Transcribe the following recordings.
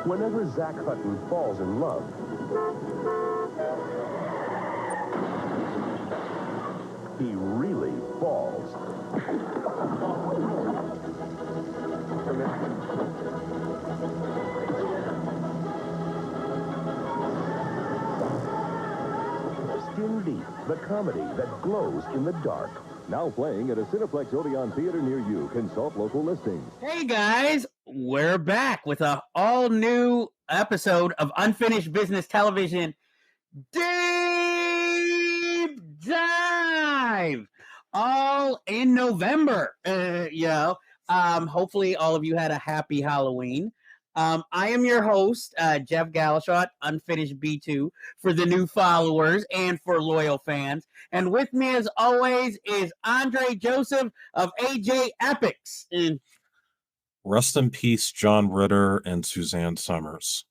Whenever Zach Hutton falls in love, he really falls. Skin Deep, the comedy that glows in the dark. Now playing at a Cineplex Odeon theater near you. Consult local listings. Hey guys, we're back with a all-new episode of Unfinished Business Television Deep Dive, all in November. Hopefully all of you had a happy Halloween. I am your host, Jeff Galashot, Unfinished B2, for the new followers and for loyal fans. And with me, as always, is Andre Joseph of AJ Epics. And rest in peace, John Ritter and Suzanne Summers.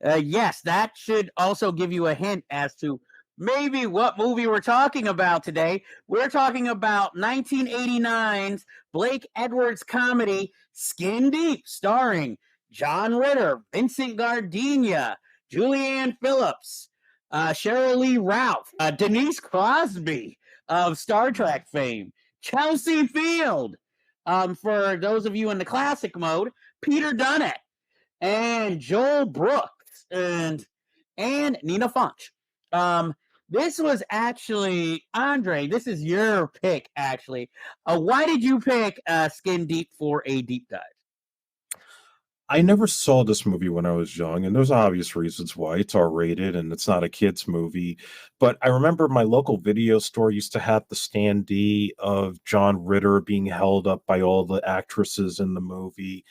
Yes, that should also give you a hint as to maybe what movie we're talking about today. We're talking about 1989's Blake Edwards comedy Skin Deep, starring John Ritter, Vincent Gardenia, Julianne Phillips, Sheryl Lee Ralph, Denise Crosby of Star Trek fame, Chelsea Field, for those of you in the classic mode, Peter Dunne, and Joel Brooks, and Nina Funch. This was actually, Andre, this is your pick, actually. Why did you pick Skin Deep for a deep dive? I never saw this movie when I was young, and there's obvious reasons why. It's R-rated, and it's not a kid's movie. But I remember my local video store used to have the standee of John Ritter being held up by all the actresses in the movie.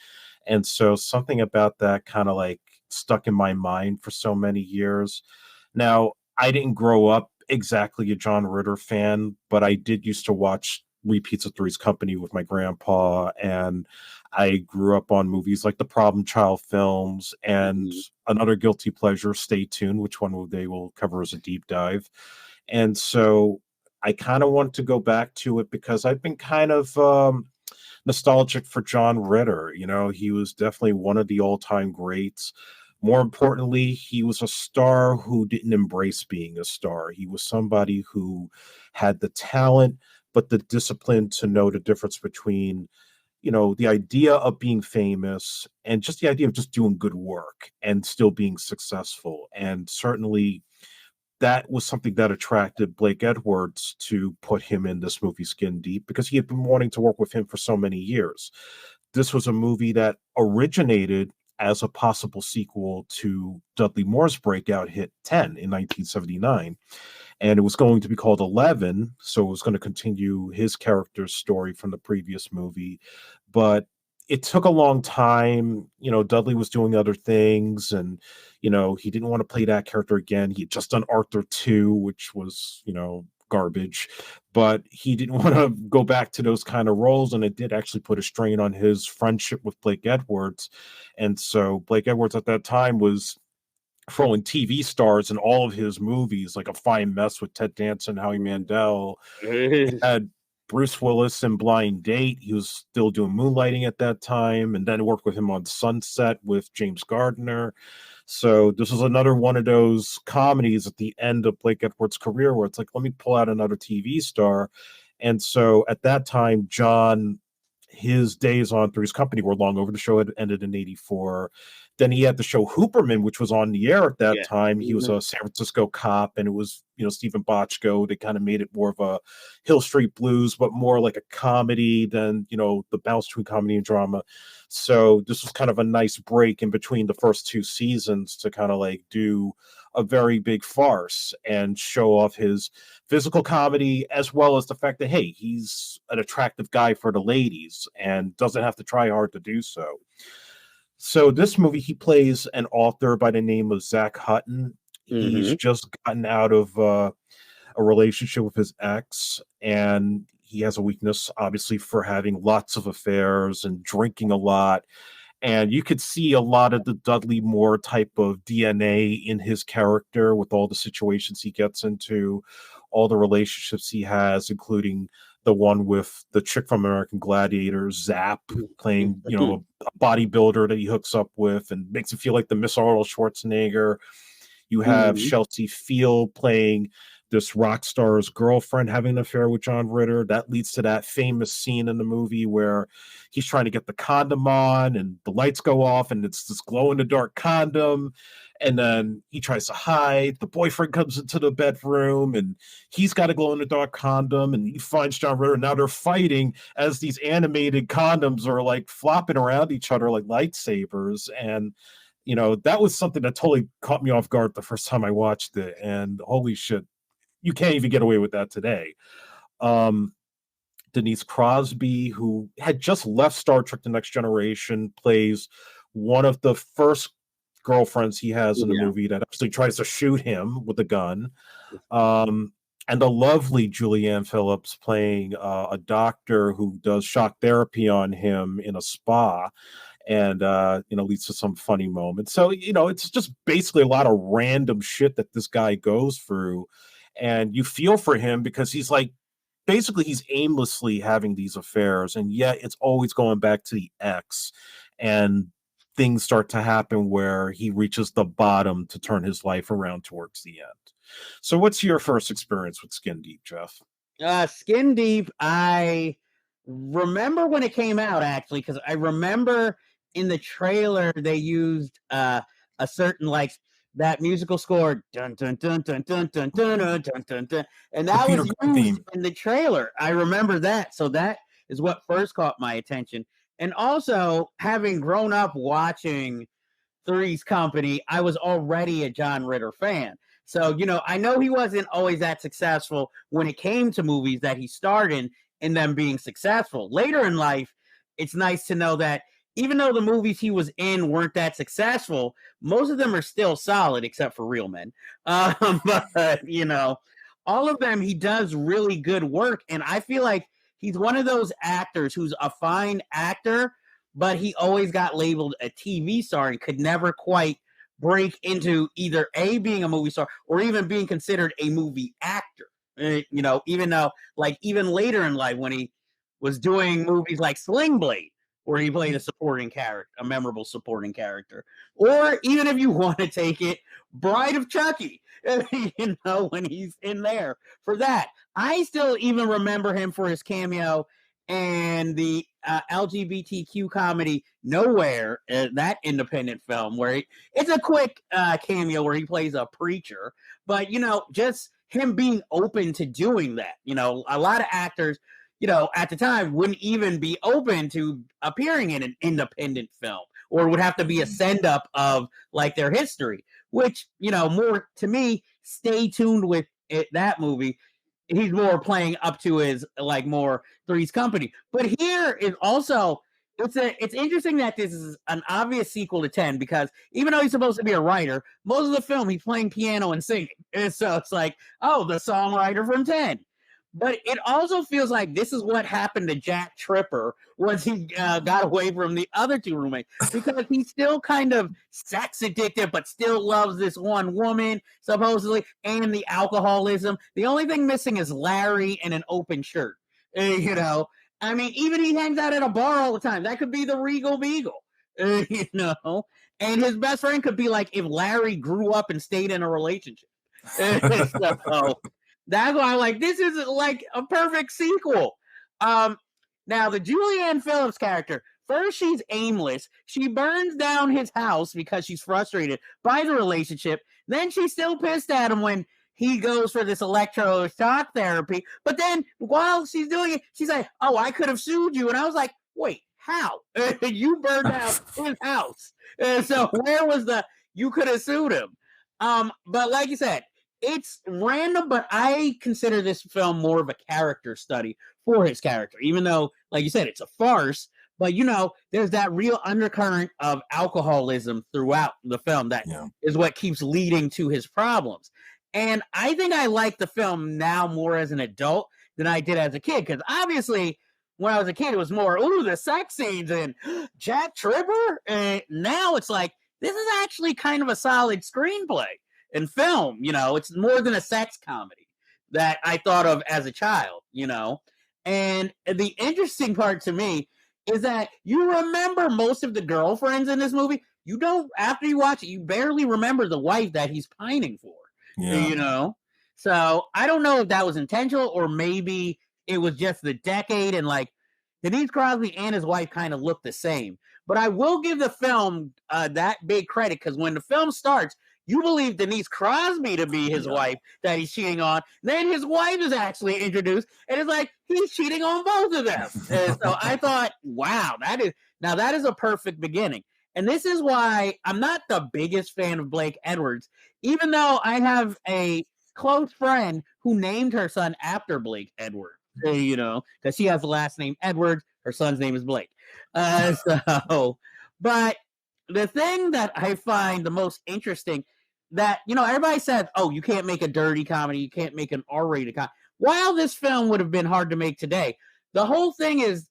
And so something about that kind of like stuck in my mind for so many years. Now, I didn't grow up exactly a John Ritter fan, but I did used to watch repeats of Three's Company with my grandpa, and I grew up on movies like the Problem Child films and another guilty pleasure, Stay Tuned, which one they will cover as a deep dive. And so I kind of want to go back to it because I've been kind of nostalgic for John Ritter. You know, he was definitely one of the all-time greats. More importantly, he was a star who didn't embrace being a star. He was somebody who had the talent, but the discipline to know the difference between, you know, the idea of being famous and just the idea of just doing good work and still being successful. And certainly that was something that attracted Blake Edwards to put him in this movie Skin Deep, because he had been wanting to work with him for so many years. This was a movie that originated as a possible sequel to Dudley Moore's breakout hit 10 in 1979. And it was going to be called 11, so it was going to continue his character's story from the previous movie. But it took a long time. You know, Dudley was doing other things, and, you know, he didn't want to play that character again. He had just done Arthur 2, which was, you know, garbage, but he didn't want to go back to those kind of roles, and it did actually put a strain on his friendship with Blake Edwards. And so Blake Edwards at that time was throwing TV stars in all of his movies, like A Fine Mess with Ted Danson, Howie Mandel. He had Bruce Willis in Blind Date. He was still doing Moonlighting at that time, and then worked with him on Sunset with James Gardner. So this was another one of those comedies at the end of Blake Edwards' career where it's like, let me pull out another TV star. And so at that time, John, his days on Three's Company were long over. The show had ended in 84. Then he had the show Hooperman, which was on the air at that time. He was a San Francisco cop, and it was, you know, Stephen Bochco. They kind of made it more of a Hill Street Blues, but more like a comedy than, you know, the balance between comedy and drama. So this was kind of a nice break in between the first two seasons to kind of like do a very big farce and show off his physical comedy, as well as the fact that, hey, he's an attractive guy for the ladies and doesn't have to try hard to do so. So this movie, he plays an author by the name of Zach Hutton. He's just gotten out of a relationship with his ex, and he has a weakness, obviously, for having lots of affairs and drinking a lot. And you could see a lot of the Dudley Moore type of DNA in his character with all the situations he gets into, all the relationships he has, including the one with the chick from American Gladiator, Zap, playing, a bodybuilder that he hooks up with and makes him feel like the Miss Arnold Schwarzenegger. You have Chelsea Field playing this rock star's girlfriend having an affair with John Ritter. That leads to that famous scene in the movie where he's trying to get the condom on and the lights go off and it's this glow-in-the-dark condom. And then he tries to hide. The boyfriend comes into the bedroom and he's got a glow-in-the-dark condom and he finds John Ritter. Now they're fighting as these animated condoms are like flopping around each other like lightsabers. And that was something that totally caught me off guard the first time I watched it. And holy shit, you can't even get away with that today. Denise Crosby, who had just left Star Trek The Next Generation, plays one of the first girlfriends he has in the movie that actually tries to shoot him with a gun. And the lovely Julianne Phillips playing a doctor who does shock therapy on him in a spa. And leads to some funny moments. So it's just basically a lot of random shit that this guy goes through, and you feel for him because he's aimlessly having these affairs, and yet it's always going back to the ex, and things start to happen where he reaches the bottom to turn his life around towards the end. So what's your first experience with Skin Deep, Jeff? Skin Deep, I remember when it came out, actually, because I remember in the trailer they used a certain that musical score, dun dun dun dun dun dun dun dun dun dun, dun, and that was used in the trailer. I remember that, so that is what first caught my attention. And also, having grown up watching Three's Company, I was already a John Ritter fan. So, I know he wasn't always that successful when it came to movies that he starred in them being successful. Later in life, it's nice to know that even though the movies he was in weren't that successful, most of them are still solid, except for Real Men. But, all of them, he does really good work. And I feel like he's one of those actors who's a fine actor, but he always got labeled a TV star and could never quite break into either A, being a movie star or even being considered a movie actor. Even though, even later in life when he was doing movies like Sling Blade, where he played a memorable supporting character, or even if you want to take it, Bride of Chucky, when he's in there for that. I still even remember him for his cameo and the LGBTQ comedy Nowhere, that independent film where it's a quick cameo where he plays a preacher, but just him being open to doing that. A lot of actors, at the time wouldn't even be open to appearing in an independent film, or would have to be a send up of their history, which, more to me, stay tuned with that movie. He's more playing up to his more Three's Company. But here is also, it's interesting that this is an obvious sequel to 10, because even though he's supposed to be a writer, most of the film he's playing piano and singing. And so it's the songwriter from 10. But it also feels like this is what happened to Jack Tripper once he got away from the other two roommates, because he's still kind of sex addicted, but still loves this one woman, supposedly, and the alcoholism. The only thing missing is Larry and an open shirt. I mean, even he hangs out at a bar all the time. That could be the Regal Beagle, And his best friend could be if Larry grew up and stayed in a relationship. So, that's why I'm this is a perfect sequel. Now the Julianne Phillips character, first she's aimless. She burns down his house because she's frustrated by the relationship. Then she's still pissed at him when he goes for this electroshock therapy. But then while she's doing it, she's like, "Oh, I could have sued you." And I was like, "Wait, how? You burned down his house. So where was you could have sued him?" But like you said, it's random, but I consider this film more of a character study for his character, even though, like you said, it's a farce. But, there's that real undercurrent of alcoholism throughout the film that is what keeps leading to his problems. And I think I like the film now more as an adult than I did as a kid, because obviously when I was a kid, it was more, ooh, the sex scenes and Jack Tripper. And now it's this is actually kind of a solid screenplay. In film, it's more than a sex comedy that I thought of as a child, And the interesting part to me is that you remember most of the girlfriends in this movie. You don't, after you watch it, you barely remember the wife that he's pining for. Yeah. You know? So I don't know if that was intentional or maybe it was just the decade and like Denise Crosby and his wife kind of look the same. But I will give the film that big credit because when the film starts, you believe Denise Crosby to be his wife that he's cheating on. Then his wife is actually introduced, and it's like he's cheating on both of them. And so I thought, wow, that is a perfect beginning. And this is why I'm not the biggest fan of Blake Edwards, even though I have a close friend who named her son after Blake Edwards. You know, because she has the last name Edwards. Her son's name is Blake. But the thing that I find the most interesting that, you know, everybody says, oh, you can't make a dirty comedy. You can't make an R-rated comedy. While this film would have been hard to make today, the whole thing is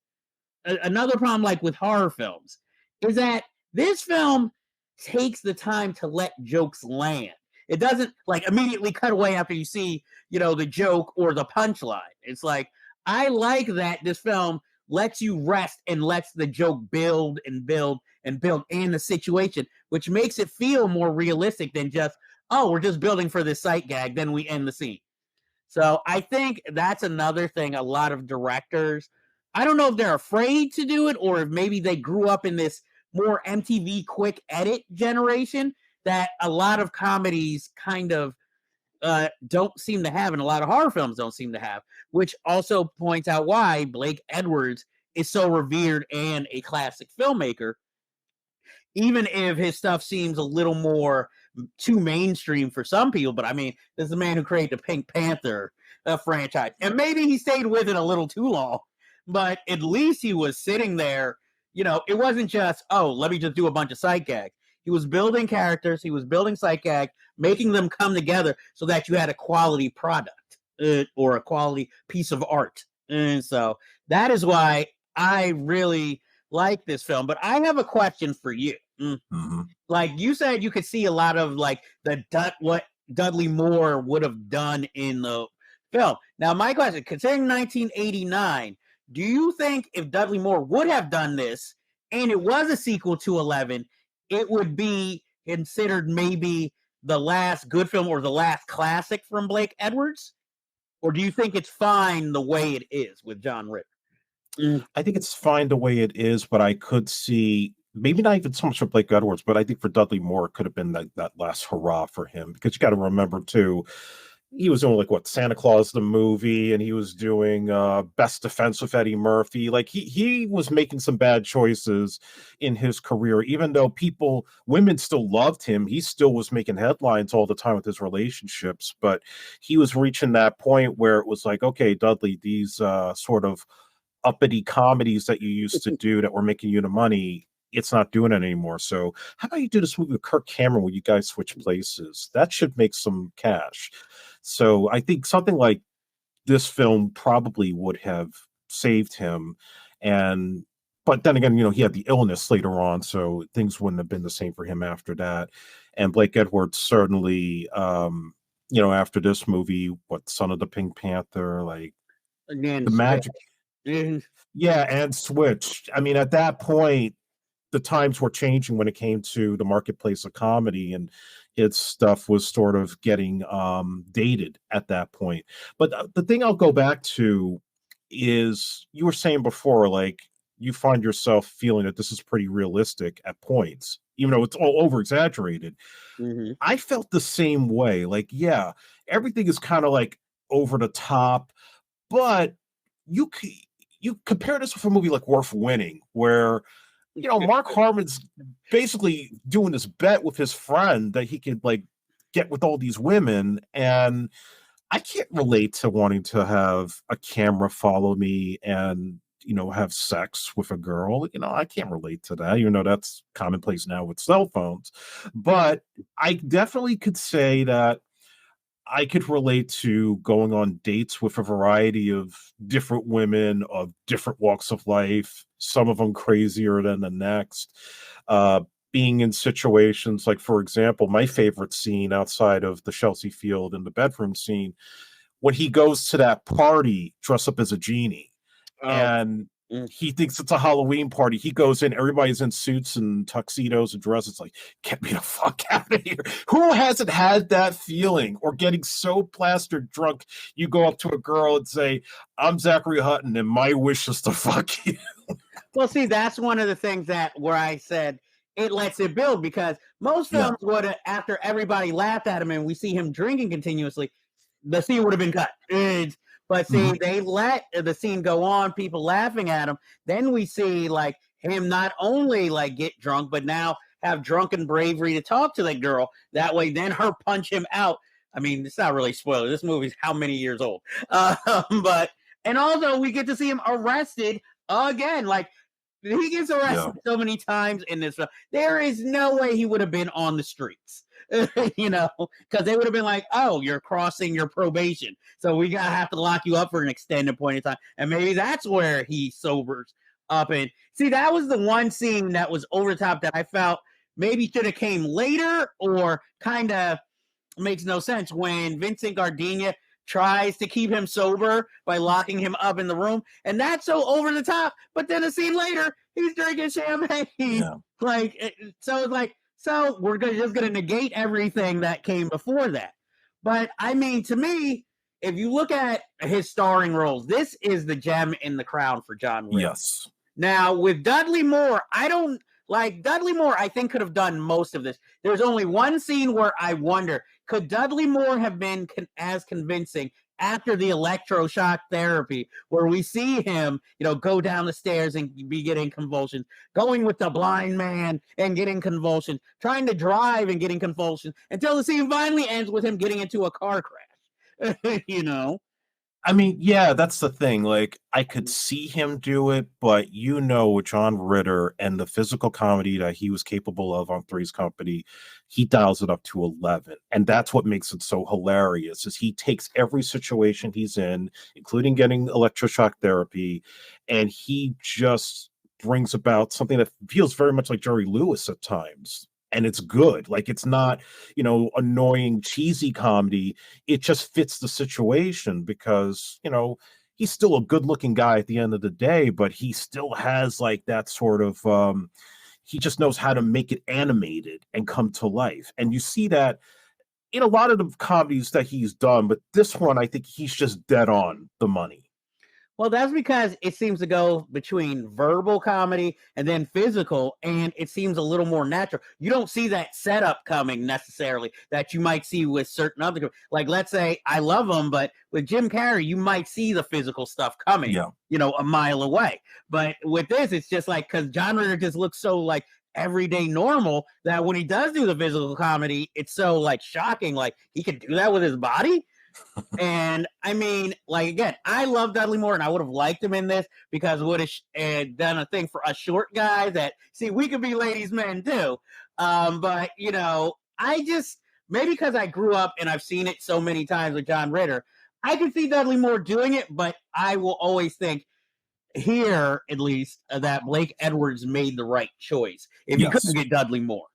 another problem like with horror films is that this film takes the time to let jokes land. It doesn't like immediately cut away after you see, you know, the joke or the punchline. It's like, I like that this film lets you rest and lets the joke build and build and build in the situation, which makes it feel more realistic than just, oh, we're just building for this sight gag, then we end the scene. So I think that's another thing a lot of directors, I don't know if they're afraid to do it or if maybe they grew up in this more MTV quick edit generation that a lot of comedies kind of don't seem to have, and a lot of horror films don't seem to have, which also points out why Blake Edwards is so revered and a classic filmmaker, even if his stuff seems a little more too mainstream for some people. But I mean, this is the man who created the Pink Panther franchise, and maybe he stayed with it a little too long, but at least he was sitting there. You know, it wasn't just, oh, let me just do a bunch of sight gags. He was building characters. He was building sight gags, making them come together so that you had a quality product or a quality piece of art. And so that is why I really like this film. But I have a question for you. Mm-hmm. Like you said, you could see a lot of like what Dudley Moore would have done in the film. Now, my question, considering 1989, do you think if Dudley Moore would have done this and it was a sequel to 11, it would be considered maybe the last good film or the last classic from Blake Edwards? Or do you think it's fine the way it is with John Ritter? I think it's fine the way it is, but I could see maybe not even so much for Blake Edwards, but I think for Dudley Moore it could have been that last hurrah for him, because you got to remember too, he was doing like what, Santa Claus the movie, and he was doing Best Defense with Eddie Murphy. Like he was making some bad choices in his career, even though women still loved him. He still was making headlines all the time with his relationships, but he was reaching that point where it was like, okay, Dudley, these sort of uppity comedies that you used to do that were making you the money, it's not doing it anymore. So how about you do this movie with Kirk Cameron where you guys switch places? That should make some cash. So I think something like this film probably would have saved him. But then again, you know, he had the illness later on, so things wouldn't have been the same for him after that. And Blake Edwards certainly, you know, after this movie, Son of the Pink Panther, like Again, the magic. Yeah, and Switch. I mean, at that point, the times were changing when it came to the marketplace of comedy, and its stuff was sort of getting dated at that point. But the thing I'll go back to is, you were saying before, like, you find yourself feeling that this is pretty realistic at points, even though it's all over exaggerated. Mm-hmm. I felt the same way. Like, yeah, everything is kind of like over the top, but you compare this with a movie like Worth Winning, where, you know, Mark Harmon's basically doing this bet with his friend that he could like get with all these women, and I can't relate to wanting to have a camera follow me and, you know, have sex with a girl. You know, I can't relate to that, even though that's commonplace now with cell phones. But I definitely could say that I could relate to going on dates with a variety of different women of different walks of life, some of them crazier than the next. Being in situations like, for example, my favorite scene outside of the Chelsea Field and the bedroom scene, when he goes to that party dressed up as a genie. Oh, and mm. he thinks it's a Halloween party. He goes in, everybody's in suits and tuxedos and dresses. Like, get me the fuck out of here. Who hasn't had that feeling? Or getting so plastered drunk, you go up to a girl and say, I'm Zachary Hutton, and my wish is to fuck you. Well, see, that's one of the things that where I said it lets it build, because most Yeah. films would, after everybody laughed at him and we see him drinking continuously, the scene would have been cut. But see, they let the scene go on, people laughing at him. Then we see like him not only like get drunk, but now have drunken bravery to talk to that girl. That way, then her punch him out. I mean, it's not really spoiler. This movie's how many years old? But and also we get to see him arrested again. Like he gets arrested so many times in this film. There is no way he would have been on the streets. Because they would have been like, oh, you're crossing your probation, so we gotta have to lock you up for an extended point in time. And maybe that's where he sobers up. And see, that was the one scene that was over the top that I felt maybe should have came later, or kind of makes no sense when Vincent Gardenia tries to keep him sober by locking him up in the room, and that's so over the top. But then a scene later, he's drinking champagne. Yeah. So we're just gonna negate everything that came before that. But I mean, to me, if you look at his starring roles, this is the gem in the crown for John Ritter. Yes. Now with Dudley Moore, Dudley Moore, I think could have done most of this. There's only one scene where I wonder, could Dudley Moore have been as convincing after the electroshock therapy, where we see him, go down the stairs and be getting convulsions, going with the blind man and getting convulsions, trying to drive and getting convulsions, until the scene finally ends with him getting into a car crash. I mean, yeah, that's the thing. Like, I could see him do it, but with John Ritter and the physical comedy that he was capable of on Three's Company, he dials it up to 11. And that's what makes it so hilarious, is he takes every situation he's in, including getting electroshock therapy, and he just brings about something that feels very much like Jerry Lewis at times. And it's good. Like, it's not, annoying, cheesy comedy. It just fits the situation because, he's still a good looking guy at the end of the day, but he still has like that sort of, he just knows how to make it animated and come to life. And you see that in a lot of the comedies that he's done, but this one, I think he's just dead on the money. Well, that's because it seems to go between verbal comedy and then physical, and it seems a little more natural. You don't see that setup coming necessarily that you might see with certain other, like, let's say, I love them, but with Jim Carrey, you might see the physical stuff coming, a mile away. But with this, it's just like, because John Ritter just looks so like everyday normal that when he does do the physical comedy, it's so like shocking, like he can do that with his body. And I mean, like, again, I love Dudley Moore, and I would have liked him in this because would have done a thing for us short guys that, see, we could be ladies' men too. But I just, maybe because I grew up and I've seen it so many times with John Ritter, I can see Dudley Moore doing it, but I will always think here, at least, that Blake Edwards made the right choice if you couldn't get Dudley Moore,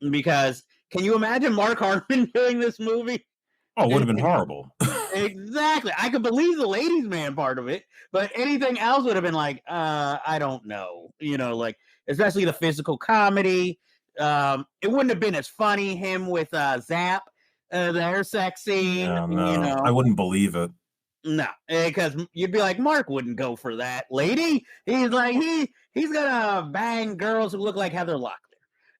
because can you imagine Mark Harmon doing this movie? Oh, it would have been horrible. Exactly. I could believe the ladies' man part of it, but anything else would have been like, I don't know. Like, especially the physical comedy. It wouldn't have been as funny, him with Zap, their sex scene. No, I wouldn't believe it. No, because you'd be like, Mark wouldn't go for that lady. He's like, he's gonna bang girls who look like Heather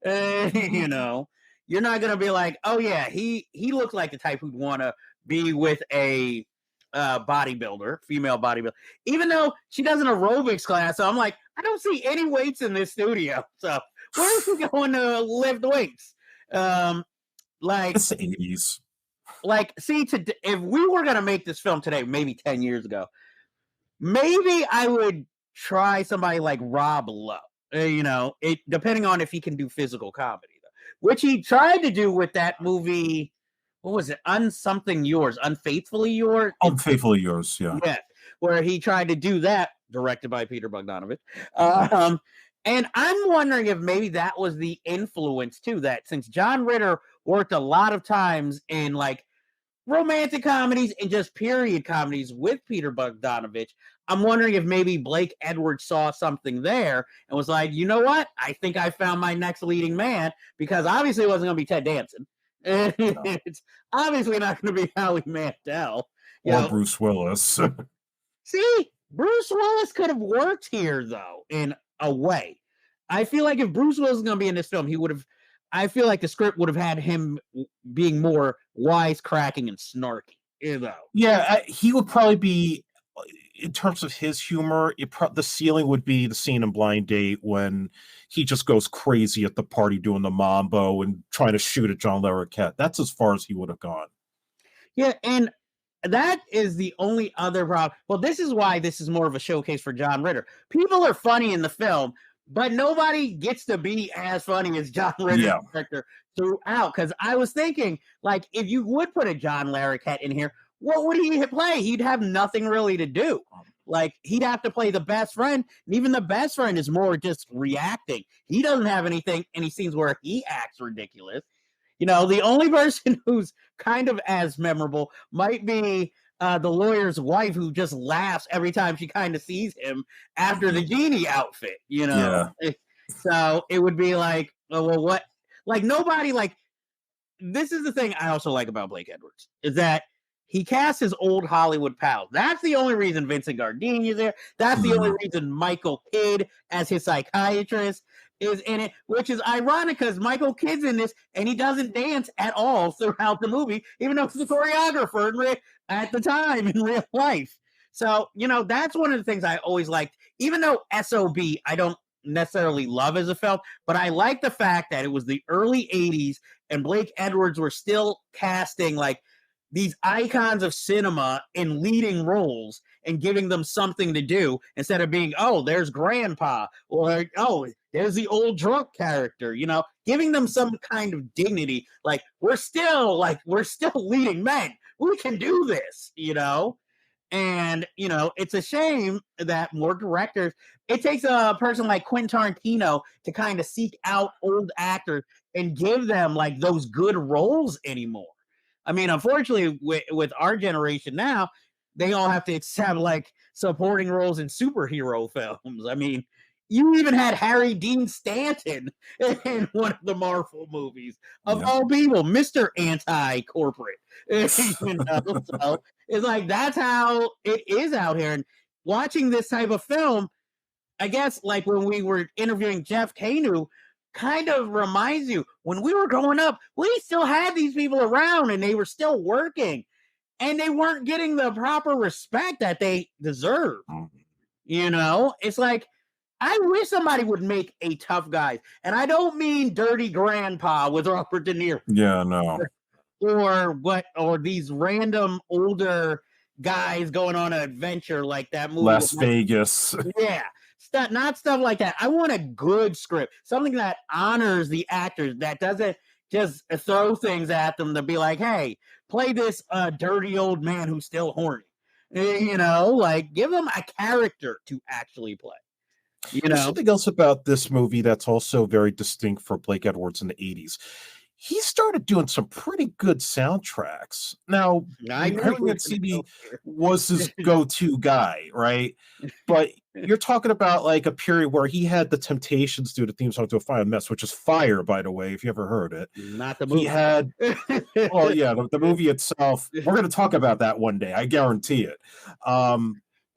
Locklear. You're not gonna be like, oh yeah, he looks like the type who'd want to be with a bodybuilder, female bodybuilder, even though she does an aerobics class. So I'm like, I don't see any weights in this studio. So where is he going to lift weights? Like it's the 80s. Like, see, if we were gonna make this film today, maybe 10 years ago, maybe I would try somebody like Rob Lowe. It depending on if he can do physical comedy. Which he tried to do with that movie. What was it? Unfaithfully Yours. Unfaithfully Yours, yeah. Yeah, where he tried to do that, directed by Peter Bogdanovich. And I'm wondering if maybe that was the influence too, that since John Ritter worked a lot of times in like romantic comedies and just period comedies with Peter Bogdanovich, I'm wondering if maybe Blake Edwards saw something there and was like, you know what? I think I found my next leading man, because obviously it wasn't going to be Ted Danson. It's obviously not going to be Howie Mandel. Or Bruce Willis. See, Bruce Willis could have worked here, though, in a way. I feel like if Bruce Willis was going to be in this film, he would have. I feel like the script would have had him being more wisecracking and snarky. Yeah, he would probably be, in terms of his humor, the ceiling would be the scene in Blind Date when he just goes crazy at the party doing the mambo and trying to shoot at John Larroquette. That's as far as he would have gone. Yeah, and that is the only other problem. Well, this is why this is more of a showcase for John Ritter. People are funny in the film, but nobody gets to be as funny as John Ritter's character throughout. Because I was thinking, like, if you would put a John Larroquette in here, what would he play? He'd have nothing really to do. Like, he'd have to play the best friend, and even the best friend is more just reacting. He doesn't have any scenes where he acts ridiculous. The only person who's kind of as memorable might be the lawyer's wife, who just laughs every time she kind of sees him after the genie outfit, Yeah. So it would be like, well, what? Like, nobody, like, this is the thing I also like about Blake Edwards, is that he casts his old Hollywood pals. That's the only reason Vincent Gardenia's there. That's the only reason Michael Kidd, as his psychiatrist, is in it, which is ironic because Michael Kidd's in this and he doesn't dance at all throughout the movie, even though he's the choreographer at the time in real life. So, that's one of the things I always liked, even though S.O.B. I don't necessarily love as a film, but I like the fact that it was the early 80s and Blake Edwards were still casting like these icons of cinema in leading roles and giving them something to do instead of being, oh, there's grandpa, or, oh, there's the old drunk character, giving them some kind of dignity. Like, we're still leading men. We can do this, And, it's a shame that more directors, it takes a person like Quentin Tarantino to kind of seek out old actors and give them like those good roles anymore. I mean, unfortunately, with our generation now, they all have to accept like supporting roles in superhero films. I mean, you even had Harry Dean Stanton in one of the Marvel movies, of all people, Mr. Anti-Corporate. So it's like, that's how it is out here. And watching this type of film, I guess, like when we were interviewing Jeff Kanu, kind of reminds you, when we were growing up, we still had these people around and they were still working and they weren't getting the proper respect that they deserve. It's like, I wish somebody would make a Tough Guys. And I don't mean Dirty Grandpa with Robert De Niro. Yeah, no. Or these random older guys going on an adventure like that movie. Las Vegas. Yeah. Not stuff like that. I want a good script, something that honors the actors, that doesn't just throw things at them to be like, hey, play this dirty old man who's still horny. Like, give them a character to actually play. There's something else about this movie that's also very distinct for Blake Edwards in the 80s. He started doing some pretty good soundtracks. Now, CB was his go-to guy, right? But you're talking about like a period where he had the Temptations do the theme song to A Fine Mess, which is fire, by the way, if you ever heard it. Not the movie. He had, well, yeah, the movie itself. We're going to talk about that one day. I guarantee it.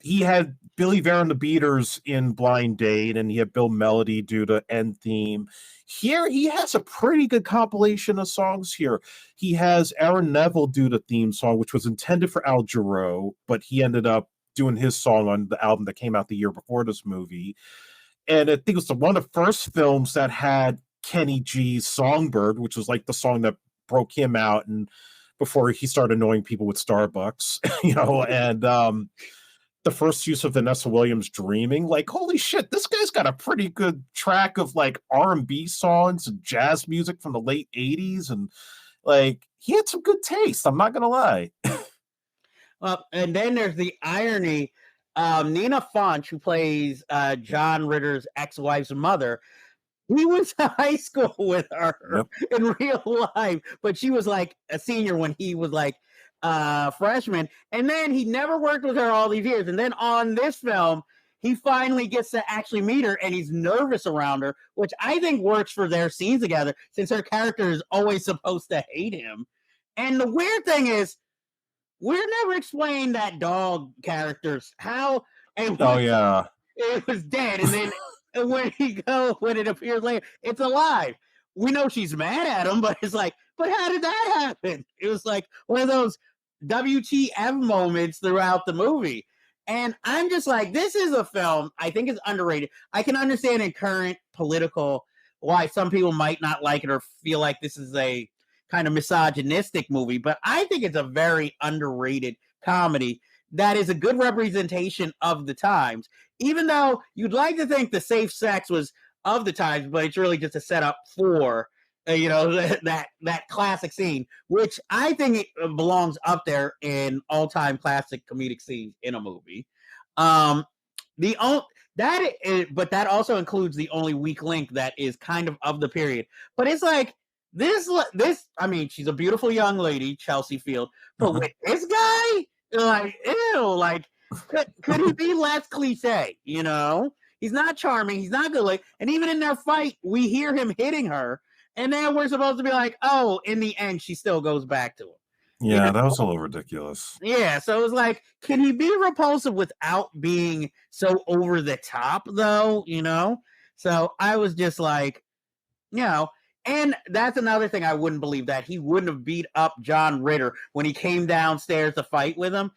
He had Billy Vare and the Beaters in Blind Date, and he had Bill Melody do the end theme. Here, he has a pretty good compilation of songs here. He has Aaron Neville do the theme song, which was intended for Al Jarreau, but he ended up doing his song on the album that came out the year before this movie. And I think it was one of the first films that had Kenny G's Songbird, which was like the song that broke him out and before he started annoying people with Starbucks, and the first use of Vanessa Williams' Dreaming. Like, holy shit, this guy's got a pretty good track of like R&B songs and jazz music from the late 80s. And like, he had some good taste. I'm not going to lie. And then there's the irony. Nina Fonch, who plays John Ritter's ex-wife's mother, he was in high school with her in real life, but she was like a senior when he was like freshman, and then he never worked with her all these years, and then on this film he finally gets to actually meet her, and he's nervous around her, which I think works for their scenes together, since her character is always supposed to hate him. And the weird thing is, we're never explained that dog character's how and Oh yeah. it was dead, and then when it appears later, it's alive. We know she's mad at him, but it's like, but how did that happen? It was like one of those WTF moments throughout the movie. And I'm just like, this is a film I think is underrated. I can understand in current political why some people might not like it or feel like this is a kind of misogynistic movie, but I think it's a very underrated comedy that is a good representation of the times, even though you'd like to think the safe sex was of the times, but it's really just a setup for that classic scene, which I think it belongs up there in all-time classic comedic scenes in a movie. But that also includes the only weak link that is kind of the period. But it's like this. I mean, she's a beautiful young lady, Chelsea Field, but with this guy, like, ew, like, could he be less cliche? He's not charming, he's not good, and even in their fight, we hear him hitting her, and then we're supposed to be like, oh, in the end, she still goes back to him. Yeah, that was a little ridiculous. Yeah, so it was like, can he be repulsive without being so over the top, though? So I was just like, and that's another thing I wouldn't believe, that he wouldn't have beat up John Ritter when he came downstairs to fight with him.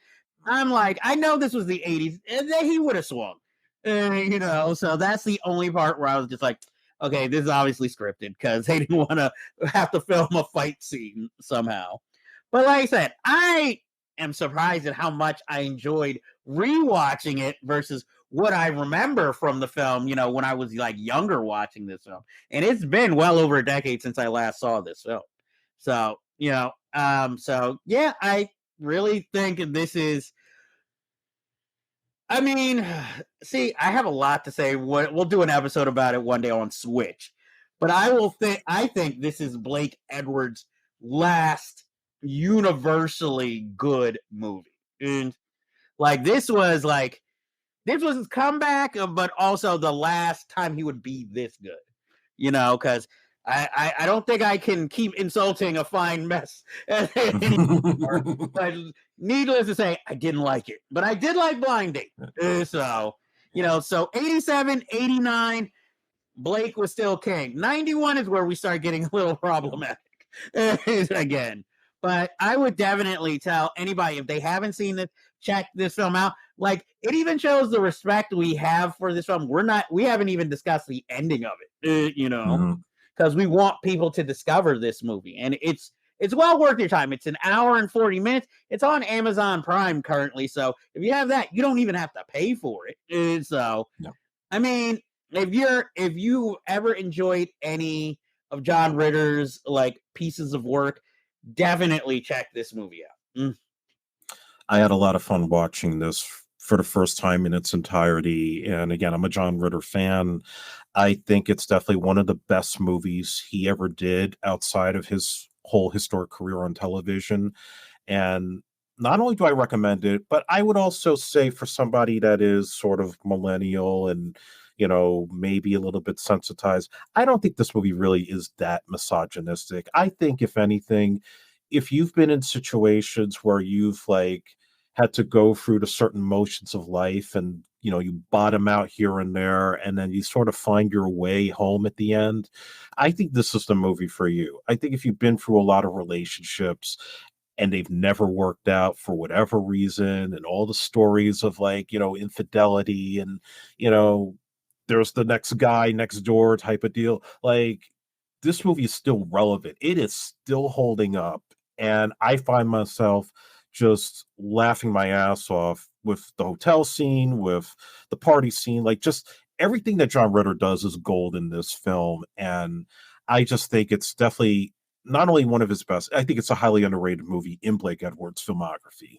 I'm like, I know this was the 80s, and then he would have swung. So that's the only part where I was just like, okay, this is obviously scripted because they didn't want to have to film a fight scene somehow. But like I said, I am surprised at how much I enjoyed rewatching it versus what I remember from the film, when I was like younger watching this film. And it's been well over a decade since I last saw this film. So, I really think this is, I mean, see, I have a lot to say. We'll do an episode about it one day on Switch. But I think this is Blake Edwards' last universally good movie. And like this was his comeback, but also the last time he would be this good. Because I don't think I can keep insulting a fine mess anymore. But needless to say, I didn't like it. But I did like Blind Date. So 87, 89, Blake was still king. 91 is where we start getting a little problematic again. But I would definitely tell anybody, if they haven't seen it, check this film out. Like, it even shows the respect we have for this film. We haven't even discussed the ending of it, because we want people to discover this movie. And it's well worth your time. It's an hour and 40 minutes. It's on Amazon Prime currently. So if you have that, you don't even have to pay for it. No. I mean, if you ever enjoyed any of John Ritter's like pieces of work, definitely check this movie out. I had a lot of fun watching this for the first time in its entirety. And again, I'm a John Ritter fan. I think it's definitely one of the best movies he ever did outside of his whole historic career on television. And not only do I recommend it, but I would also say for somebody that is sort of millennial and, maybe a little bit sensitized, I don't think this movie really is that misogynistic. I think, if anything, if you've been in situations where you've had to go through the certain motions of life and, you bottom out here and there, and then you sort of find your way home at the end, I think this is the movie for you. I think if you've been through a lot of relationships and they've never worked out for whatever reason, and all the stories of infidelity and, there's the next guy next door type of deal, this movie is still relevant. It is still holding up. And I find myself just laughing my ass off with the hotel scene, with the party scene, just everything that John Ritter does is gold in this film. And I just think it's definitely not only one of his best, I think it's a highly underrated movie in Blake Edwards' filmography.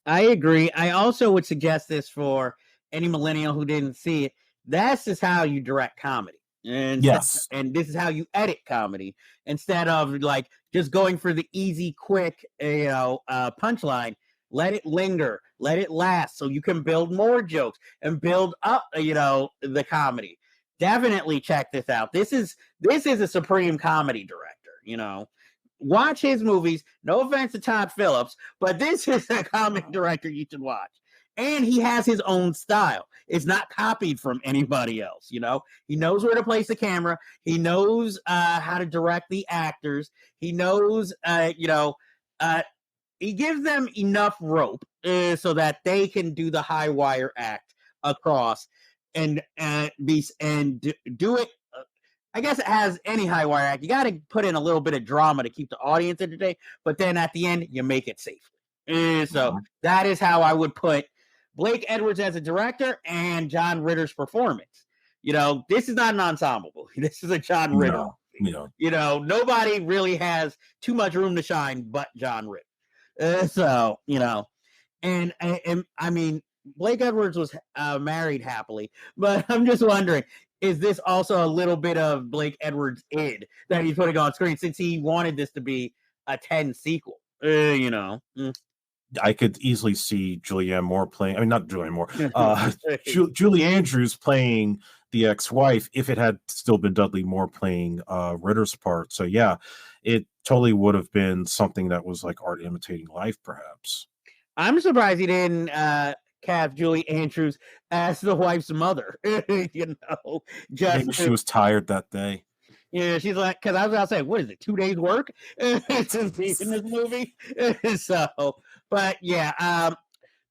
I agree. I also would suggest this for any millennial who didn't see it. That's just how you direct comedy. And Yes. and this is how you edit comedy instead of like just going for the easy, quick, punchline. Let it linger, let it last, so you can build more jokes and build up, the comedy. Definitely check this out. This is a supreme comedy director. Watch his movies. No offense to Todd Phillips, but this is a comic director you should watch. And he has his own style. It's not copied from anybody else. He knows where to place the camera. He knows how to direct the actors. He knows, he gives them enough rope so that they can do the high wire act across and do it. I guess it has any high wire act. You got to put in a little bit of drama to keep the audience entertained, but then at the end, you make it safely. So that is how I would put Blake Edwards as a director and John Ritter's performance. This is not an ensemble. This is a John Ritter. Nobody really has too much room to shine but John Ritter. And I mean, Blake Edwards was married happily, but I'm just wondering, is this also a little bit of Blake Edwards' id that he's putting on screen since he wanted this to be a 10 sequel? I could easily see Julianne Moore playing. I mean, not Julianne Moore. Julie Andrews playing the ex-wife if it had still been Dudley Moore playing Ritter's part. So yeah, it totally would have been something that was like art imitating life, perhaps. I'm surprised he didn't cast Julie Andrews as the wife's mother. Just maybe she was tired that day. Yeah, she's like, because I was about to say, what is it, 2 days work to be in this movie? But yeah,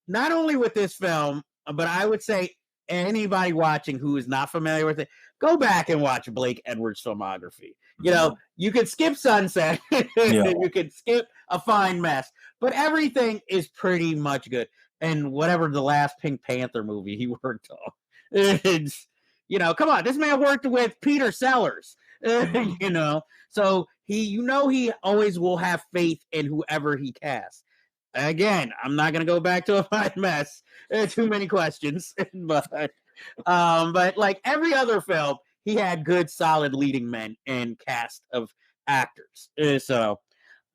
not only with this film, but I would say anybody watching who is not familiar with it, go back and watch Blake Edwards' filmography. You could skip Sunset, you could skip A Fine Mess, but everything is pretty much good. And whatever the last Pink Panther movie he worked on, it's, come on, this man worked with Peter Sellers. So he always will have faith in whoever he casts. Again, I'm not gonna go back to A Fine Mess. Too many questions, but like every other film, he had good, solid leading men and cast of actors.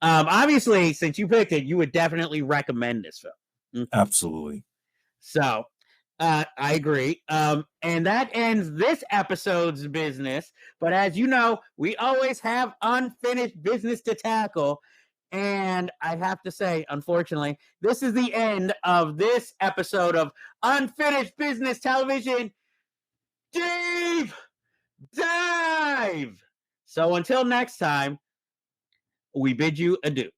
Obviously, since you picked it, you would definitely recommend this film. Absolutely. So. I agree. And that ends this episode's business. But as you know, we always have unfinished business to tackle. And I have to say, unfortunately, this is the end of this episode of Unfinished Business Television Deep Dive. So until next time, we bid you adieu.